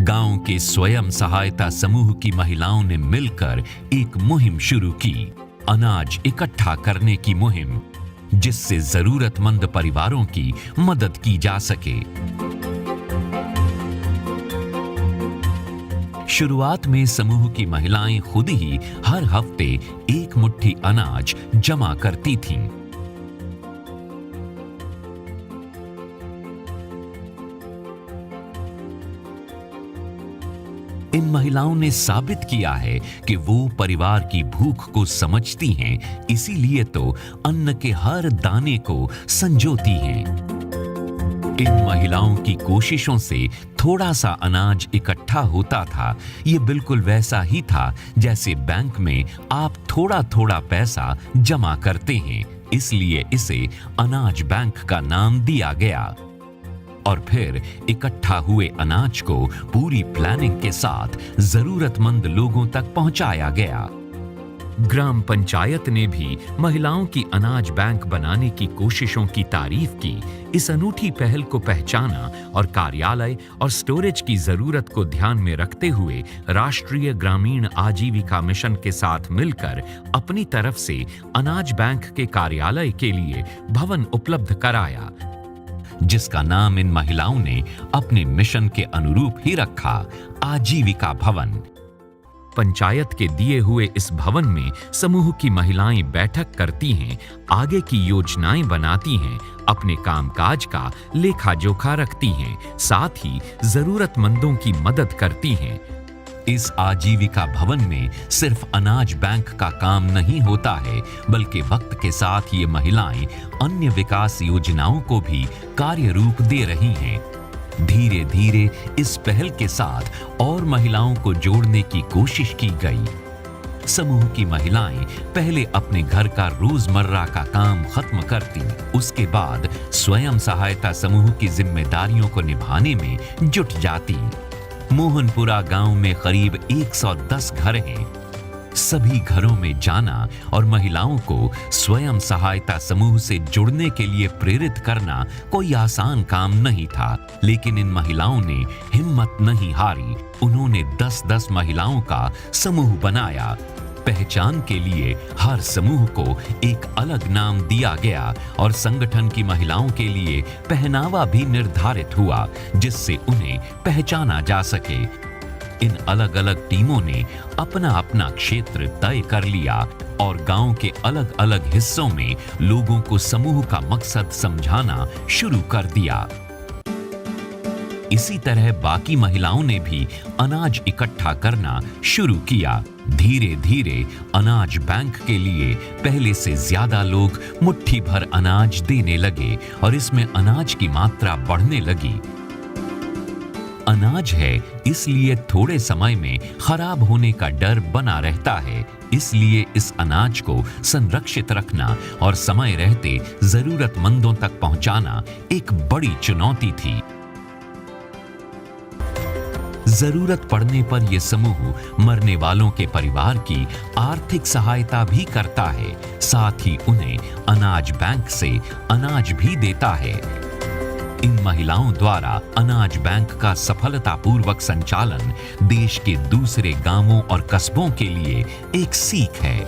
गांव के स्वयं सहायता समूह की महिलाओं ने मिलकर एक मुहिम शुरू की, अनाज इकट्ठा करने की मुहिम, जिससे जरूरतमंद परिवारों की मदद की जा सके। शुरुआत में समूह की महिलाएं खुद ही हर हफ्ते एक मुट्ठी अनाज जमा करती थीं। इन महिलाओं ने साबित किया है कि वो परिवार की भूख को समझती हैं, इसीलिए तो अन्न के हर दाने को संजोती हैं। इन महिलाओं की कोशिशों से थोड़ा सा अनाज इकट्ठा होता था। ये बिल्कुल वैसा ही था जैसे बैंक में आप थोड़ा थोड़ा पैसा जमा करते हैं, इसलिए इसे अनाज बैंक का नाम दिया गया। और फिर इकट्ठा हुए अनाज को पूरी प्लानिंग के साथ जरूरतमंद लोगों तक पहुंचाया गया। ग्राम पंचायत ने भी महिलाओं की अनाज बैंक बनाने की कोशिशों की तारीफ की, इस अनूठी पहल को पहचाना और कार्यालय और स्टोरेज की जरूरत को ध्यान में रखते हुए राष्ट्रीय ग्रामीण आजीविका मिशन के साथ मिलकर अपनी तरफ से अनाज बैंक के कार्यालय के लिए भवन उपलब्ध कराया, जिसका नाम इन महिलाओं ने अपने मिशन के अनुरूप ही रखा, आजीविका भवन। पंचायत के दिए हुए इस भवन में समूह की महिलाएं बैठक करती हैं, आगे की योजनाएं बनाती हैं, अपने कामकाज का लेखा जोखा रखती हैं, साथ ही जरूरतमंदों की मदद करती हैं। इस आजीविका भवन में सिर्फ अनाज बैंक का काम नहीं होता है, बल्कि वक्त के साथ ये महिलाएं अन्य विकास योजनाओं को भी कार्य रूप दे रही हैं। धीरे धीरे इस पहल के साथ और महिलाओं को जोड़ने की कोशिश की गई। समूह की महिलाएं पहले अपने घर का रोजमर्रा का काम खत्म करती, उसके बाद स्वयं सहायता समूह की जिम्मेदारियों को निभाने में जुट जाती। मोहनपुरा गांव में करीब 110 घर हैं। सभी घरों में जाना और महिलाओं को स्वयं सहायता समूह से जुड़ने के लिए प्रेरित करना कोई आसान काम नहीं था, लेकिन इन महिलाओं ने हिम्मत नहीं हारी। उन्होंने 10-10 महिलाओं का समूह बनाया। पहचान के लिए हर समूह को एक अलग नाम दिया गया और संगठन की महिलाओं के लिए पहनावा भी निर्धारित हुआ, जिससे उन्हें पहचाना जा सके। इन अलग अलग टीमों ने अपना अपना क्षेत्र तय कर लिया और गांव के अलग अलग हिस्सों में लोगों को समूह का मकसद समझाना शुरू कर दिया। इसी तरह बाकी महिलाओं ने भी अनाज इकट्ठा करना शुरू किया। धीरे धीरे अनाज बैंक के लिए पहले से ज्यादा लोग मुट्ठी भर अनाज देने लगे और इसमें अनाज की मात्रा बढ़ने लगी। अनाज है, इसलिए थोड़े समय में खराब होने का डर बना रहता है, इसलिए इस अनाज को संरक्षित रखना और समय रहते जरूरतमंदों तक पहुंचाना एक बड़ी चुनौती थी। जरूरत पड़ने पर यह समूह मरने वालों के परिवार की आर्थिक सहायता भी करता है, साथ ही उन्हें अनाज बैंक से अनाज भी देता है। इन महिलाओं द्वारा अनाज बैंक का सफलतापूर्वक संचालन देश के दूसरे गांवों और कस्बों के लिए एक सीख है।